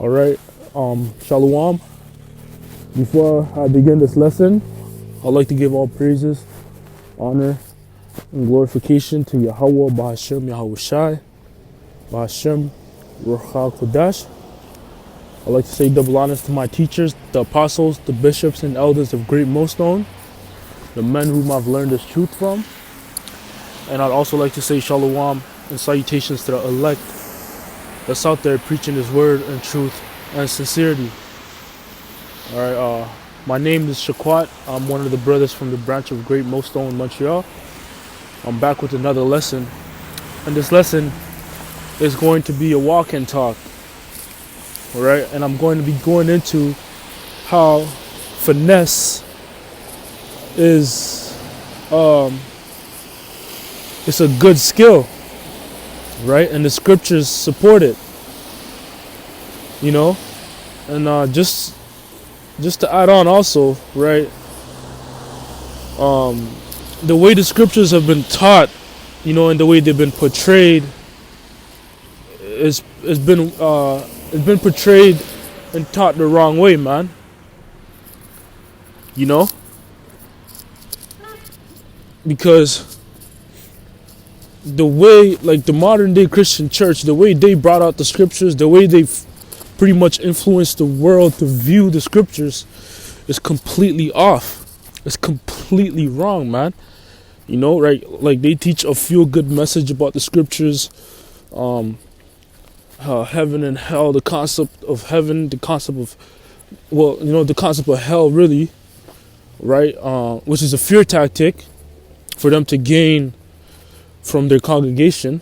All right. Shalom. Before I begin this lesson, I'd like to give all praises, honor, and glorification to Yahweh, Bahashem, Yahweh Shai, Bahashem, Ruach Kodash. I'd like to say double honors to my teachers, the apostles, the bishops, and elders of Great Millstone, the men whom I've learned this truth from. And I'd also like to say shalom and salutations to the elect that's out there preaching His word and truth and sincerity. All right, my name is Shaquat. I'm one of the brothers from the branch of Great Millstone, Montreal. I'm back with another lesson, and this lesson is going to be a walk and talk. All right, and I'm going to be going into how finesse is it's a good skill, right? And the scriptures support it, you know. And just to add on also, right, the way the scriptures have been taught, you know, and the way they've been portrayed is been portrayed and taught the wrong way, man. You know, because the way, like the modern day Christian church, the way they brought out the scriptures, the way they've pretty much influenced the world to view the scriptures is completely off. It's completely wrong, man. You know, right? Like they teach a feel-good message about the scriptures, heaven and hell, the concept of heaven, the concept of, well, you know, the concept of hell, really, right? Which is a fear tactic for them to gain from their congregation,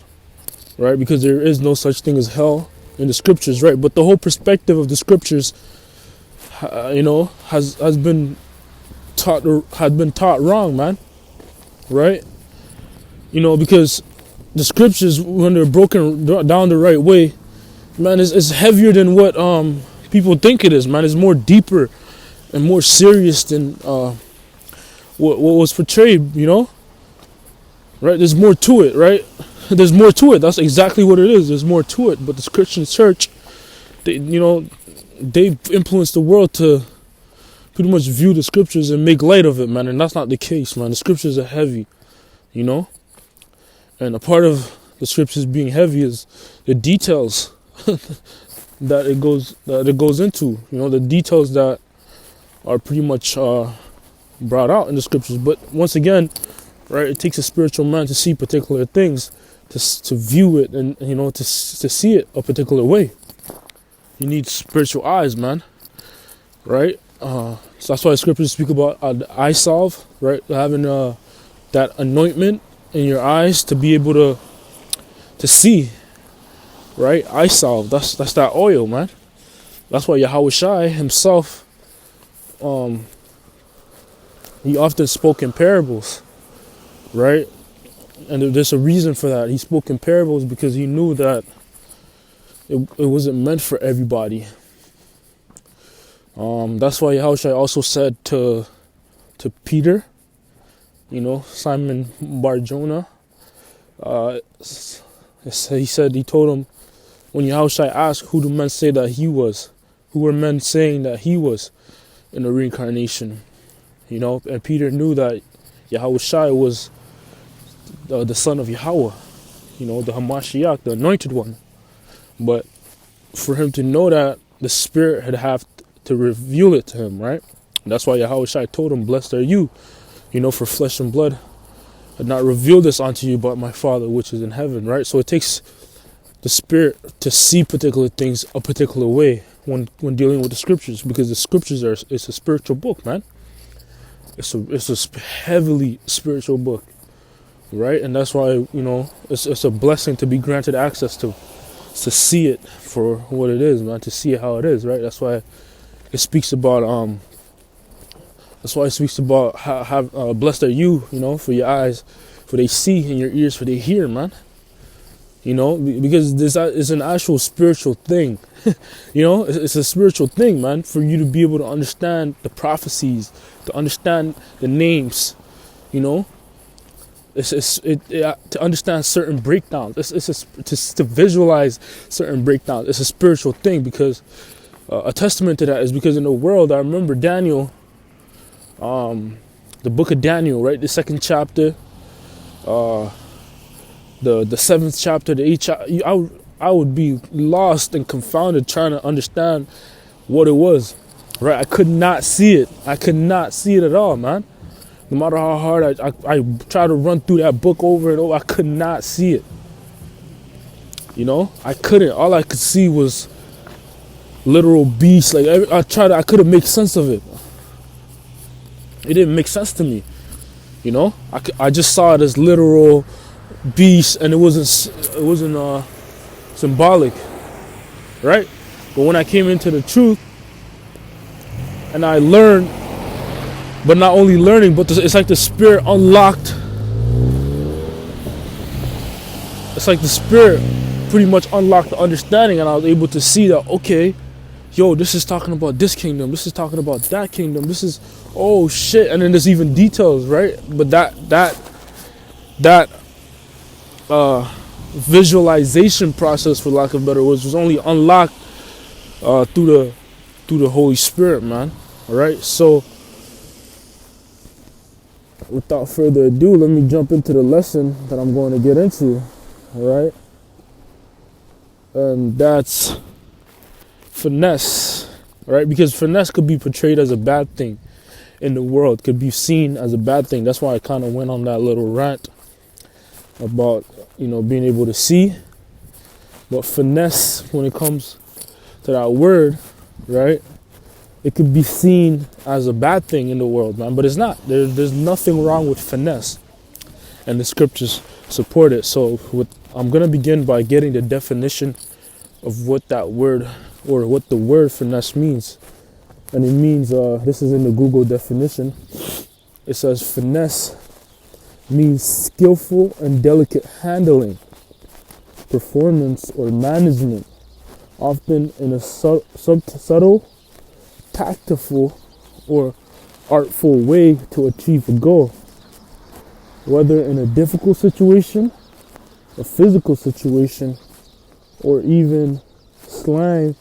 right? Because there is no such thing as hell in the scriptures, right? But the whole perspective of the scriptures, you know, has been taught wrong, man, right? You know, because the scriptures, when they're broken down the right way, man, it's heavier than what people think it is, man. It's more deeper and more serious than what was portrayed, you know. Right, there's more to it, right? There's more to it. That's exactly what it is. There's more to it. But the Christian church, they've influenced the world to pretty much view the scriptures and make light of it, man. And that's not the case, man. The scriptures are heavy, you know. And a part of the scriptures being heavy is the details that it goes into. You know, the details that are pretty much brought out in the scriptures. But once again, right, it takes a spiritual man to see particular things, to view it, and you know, to see it a particular way. You need spiritual eyes, man. Right? So that's why the scriptures speak about the eye salve, right? Having that anointment in your eyes to be able to see, right? Eye salve. That's that oil, man. That's why Yahweh Shai himself, he often spoke in parables. Right? And there's a reason for that. He spoke in parables because he knew that it wasn't meant for everybody. That's why Yahushua also said to Peter, you know, Simon Bar-Jonah, he told him, when Yahushua asked, who do men say that he was? Who were men saying that he was in the reincarnation? You know, and Peter knew that Yahushua was the son of Yahweh, you know, the Hamashiach, the anointed one. But for him to know that, the Spirit had have to reveal it to him, right? And that's why Yahushua told him, blessed are you, you know, for flesh and blood had not revealed this unto you, but my Father which is in heaven, right? So it takes the Spirit to see particular things a particular way when dealing with the scriptures, because the scriptures it's a spiritual book, man. It's a heavily spiritual book. Right, and that's why, you know, it's a blessing to be granted access to see it for what it is, man. To see it how it is, right? That's why it speaks about how blessed are you, you know, for your eyes, for they see, and your ears, for they hear, man. You know, because this is an actual spiritual thing. You know, it's a spiritual thing, man. For you to be able to understand the prophecies, to understand the names, you know. To understand certain breakdowns. To visualize certain breakdowns. It's a spiritual thing, because a testament to that is because in the world, I remember Daniel, the book of Daniel, right? The second chapter, the seventh chapter, the eighth chapter. I would be lost and confounded trying to understand what it was, right? I could not see it. I could not see it at all, man. No matter how hard I tried to run through that book over and over, I could not see it. You know, I couldn't. All I could see was literal beasts. Like I couldn't make sense of it. It didn't make sense to me. You know, I just saw it as literal beasts, and it wasn't symbolic, right? But when I came into the truth and I learned, but not only learning, but it's like the Spirit unlocked. It's like the Spirit pretty much unlocked the understanding, and I was able to see that, okay, yo, this is talking about this kingdom, this is talking about that kingdom, this is, oh shit, and then there's even details, right? But that visualization process, for lack of better words, was only unlocked through the Holy Spirit, man. All right, so without further ado, let me jump into the lesson that I'm going to get into. All right, and that's finesse. All right, because finesse could be portrayed as a bad thing in the world, could be seen as a bad thing. That's why I kind of went on that little rant about, you know, being able to see. But finesse, when it comes to that word, right, it could be seen as a bad thing in the world, man. But it's not. There's nothing wrong with finesse, and the scriptures support it. So I'm going to begin by getting the definition of what that word, or what the word finesse means. And it means, this is in the Google definition. It says finesse means skillful and delicate handling, performance, or management, often in a subtle, tactful, or artful way to achieve a goal, whether in a difficult situation, a physical situation, or even slang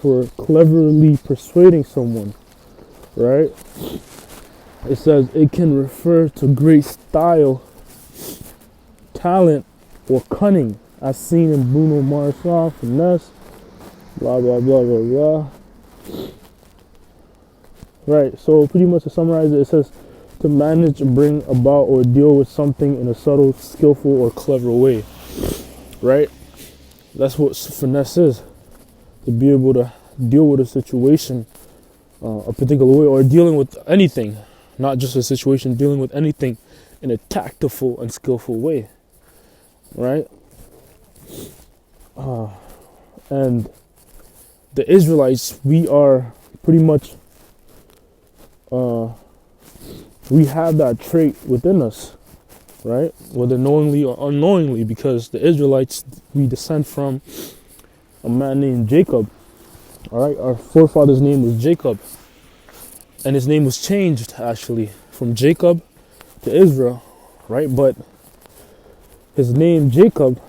for cleverly persuading someone, right? It says it can refer to great style, talent, or cunning, as seen in Bruno Mars' song Finesse, blah blah blah blah blah. Right, so pretty much to summarize it, it says to manage, bring about, or deal with something in a subtle, skillful, or clever way. Right? That's what finesse is. To be able to deal with a situation a particular way, or dealing with anything, not just a situation, dealing with anything in a tactful and skillful way. Right? And the Israelites, we are pretty much, we have that trait within us, right? Whether knowingly or unknowingly, because the Israelites, we descend from a man named Jacob. All right, our forefather's name was Jacob, and his name was changed actually from Jacob to Israel, right? But his name Jacob,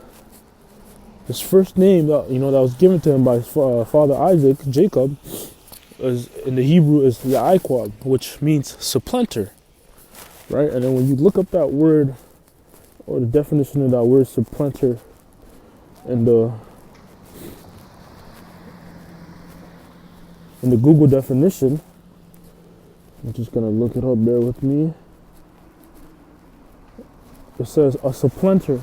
his first name that was given to him by his father Isaac, Jacob, is in the Hebrew is Yaakov, which means supplanter, right? And then when you look up that word, or the definition of that word supplanter in the Google definition, I'm just gonna look it up, bear with me. It says a supplanter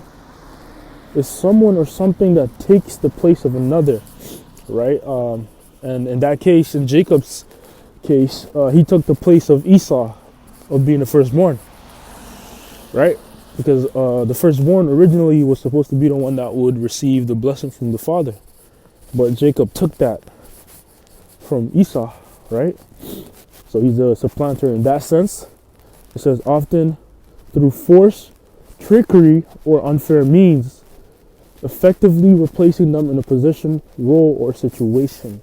is someone or something that takes the place of another, right? And in that case, in Jacob's case, he took the place of Esau, of being the firstborn, right? Because the firstborn originally was supposed to be the one that would receive the blessing from the father, but Jacob took that from Esau, right? So he's a supplanter in that sense. It says often through force, trickery, or unfair means, effectively replacing them in a position, role, or situation.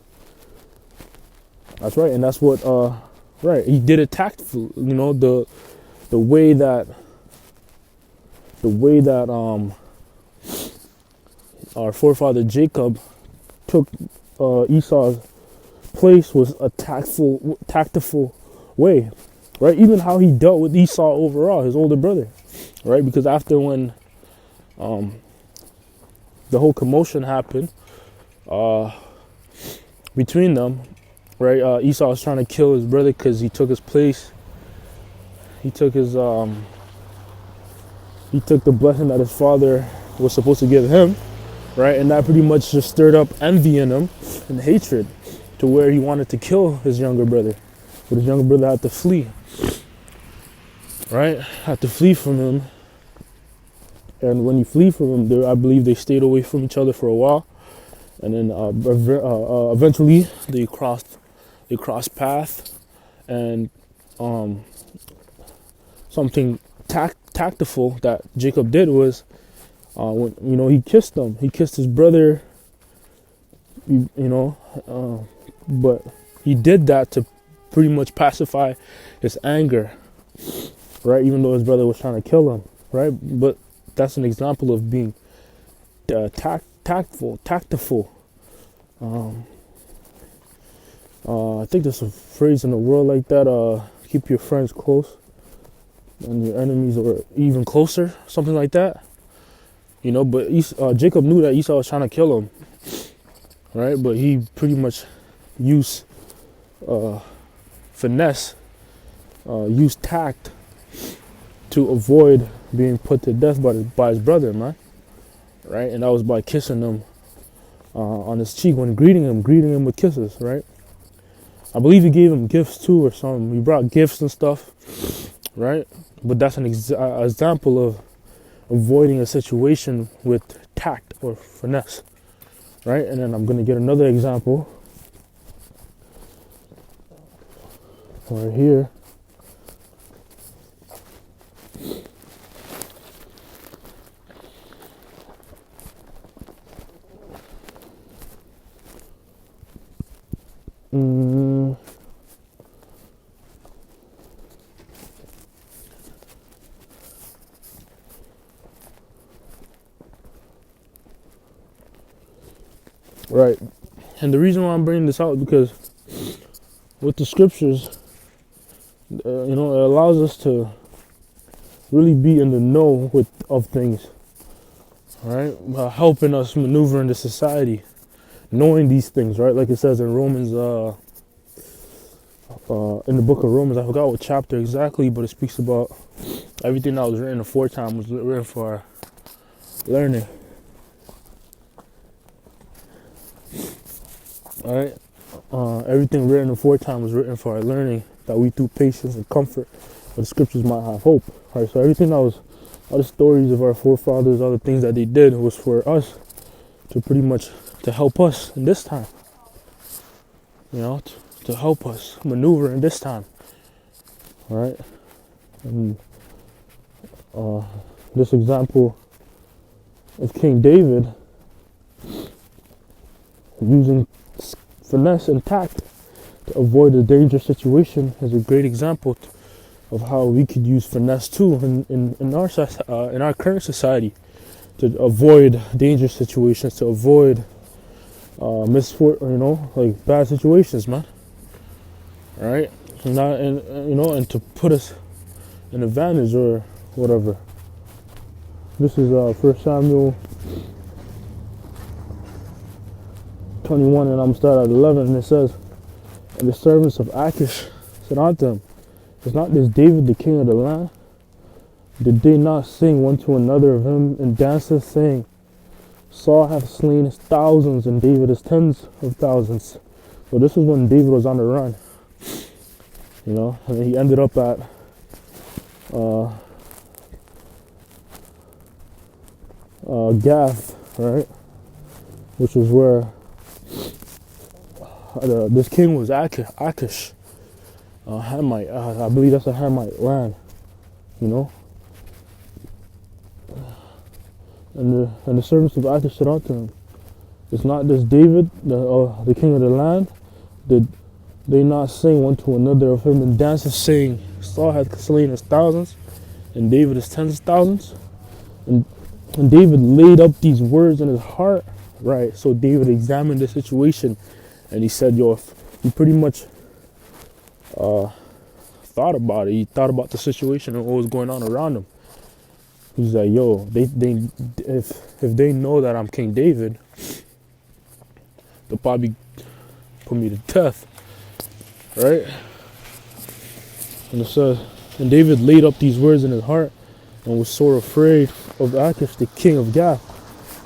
That's right, and that's what right. He did it tactfully, the way that the way that our forefather Jacob took Esau's place was a tactful way, right? Even how he dealt with Esau overall, his older brother, right? Because after when the whole commotion happened between them, right? Esau was trying to kill his brother because he took his place. He took his he took the blessing that his father was supposed to give him, right? And that pretty much just stirred up envy in him and hatred to where he wanted to kill his younger brother. But his younger brother had to flee, right? Had to flee from him. And when he flee from him, I believe they stayed away from each other for a while. And then eventually they crossed paths, and something tactful that Jacob did was, when he kissed him. He kissed his brother, but he did that to pretty much pacify his anger, right? Even though his brother was trying to kill him, right? But that's an example of being tactful. I think there's a phrase in the world like that, keep your friends close and your enemies are even closer, something like that. But Jacob knew that Esau was trying to kill him, right? But he pretty much used finesse, used tact to avoid being put to death by his brother, man. Right? And that was by kissing him on his cheek when greeting him with kisses, right? I believe he gave him gifts too or something. He brought gifts and stuff, right? But that's an example of avoiding a situation with tact or finesse, right? And then I'm going to get another example right here. Right. And the reason why I'm bringing this out because with the scriptures, it allows us to really be in the know of things, right? Helping us maneuver into society, knowing these things, right? Like it says in Romans, in the book of Romans, I forgot what chapter exactly, but it speaks about everything that was written aforetime was written for our learning. All right, everything written aforetime was written for our learning, that we through patience and comfort of the scriptures might have hope. All right, so everything that was, all the stories of our forefathers, all the things that they did was for us to pretty much to help us in this time. To help us maneuver in this time. All right, and this example of King David using finesse and tact to avoid a dangerous situation is a great example of how we could use finesse too in our current society to avoid dangerous situations, to avoid like bad situations, man. All right, and to put us in advantage or whatever. This is 1 Samuel 21, and I'm gonna start at 11, and it says, "And the servants of Achish said unto him, Is not this David the king of the land? Did they not sing one to another of him in dances, saying, Saul hath slain his thousands, and David his tens of thousands?" So this is when David was on the run, and then he ended up at Gath, right, which was where this king was Achish, Hamite. I believe that's a Hamite land, And the servants of Achish said unto him, Is not this David, the king of the land? Did they not sing one to another of him in dances, saying, Saul hath slain his thousands, and David his tens of thousands? And, and David laid up these words in his heart, right? So David examined the situation, and he said, yo, if he pretty much thought about it. He thought about the situation and what was going on around him. He's like, yo, if they know that I'm King David, they'll probably put me to death, right? And it says, and David laid up these words in his heart and was sore afraid of Achish, the king of Gath.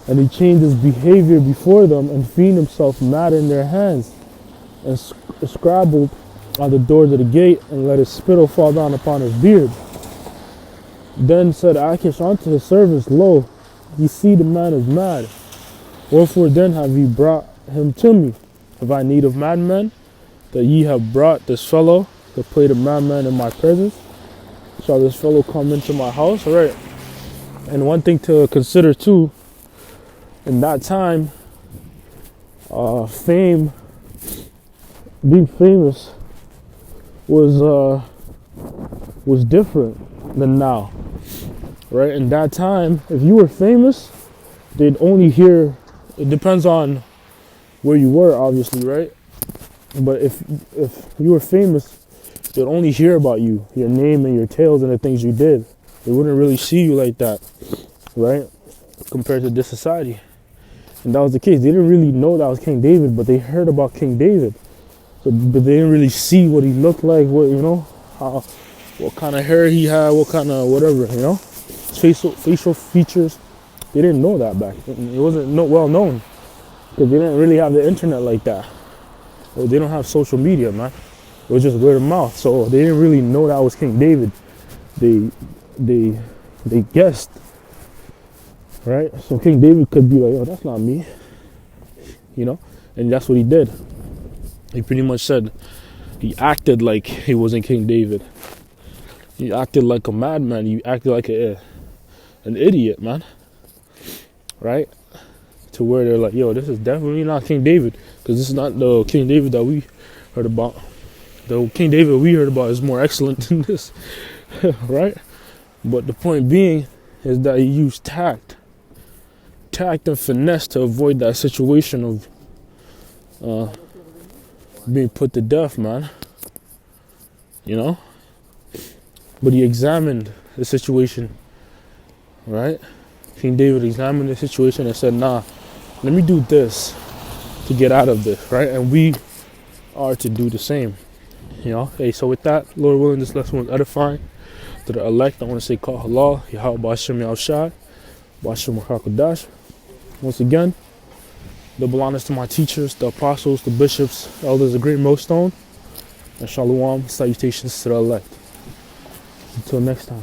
And he changed his behavior before them and feigned himself mad in their hands and scrabbled on the doors of the gate and let his spittle fall down upon his beard. Then said Achish unto his servants, Lo, ye see the man is mad. Wherefore then have ye brought him to me? Have I need of madmen, that ye have brought this fellow to play the madman in my presence? Shall this fellow come into my house? All right. And one thing to consider too, in that time, fame, being famous was different than now, right? In that time, if you were famous, they'd only hear. It depends on where you were, obviously, right? But if you were famous, they'd only hear about you, your name and your tales and the things you did. They wouldn't really see you like that, right? Compared to this society. And that was the case. They didn't really know that was King David, but they heard about King David. So, but they didn't really see what he looked like, what, you know, what kind of hair he had, what kind of whatever, you know, facial features. They didn't know that back then. It wasn't well known because they didn't really have the internet like that. Or they don't have social media, man. It was just word of mouth. So they didn't really know that was King David. They guessed, right? So King David could be like, oh, that's not me, you know, and that's what he did. He pretty much said, he acted like he wasn't King David. He acted like a madman. He acted like an idiot, man. Right? To where they're like, yo, this is definitely not King David. Because this is not the King David that we heard about. The King David we heard about is more excellent than this. Right? But the point being is that he used tact. Tact and finesse to avoid that situation of being put to death, man. You know? But he examined the situation, right? King David examined the situation and said, nah, let me do this to get out of this, right? And we are to do the same, you know? Hey, so with that, Lord willing, this lesson was edifying. To the elect, I want to say, call halal, Yahweh Ba'ashem Yahushai, Ba'ashem HaKadosh. Once again, double honors to my teachers, the apostles, the bishops, elders, the great millstone, and shalom, salutations to the elect. Until next time.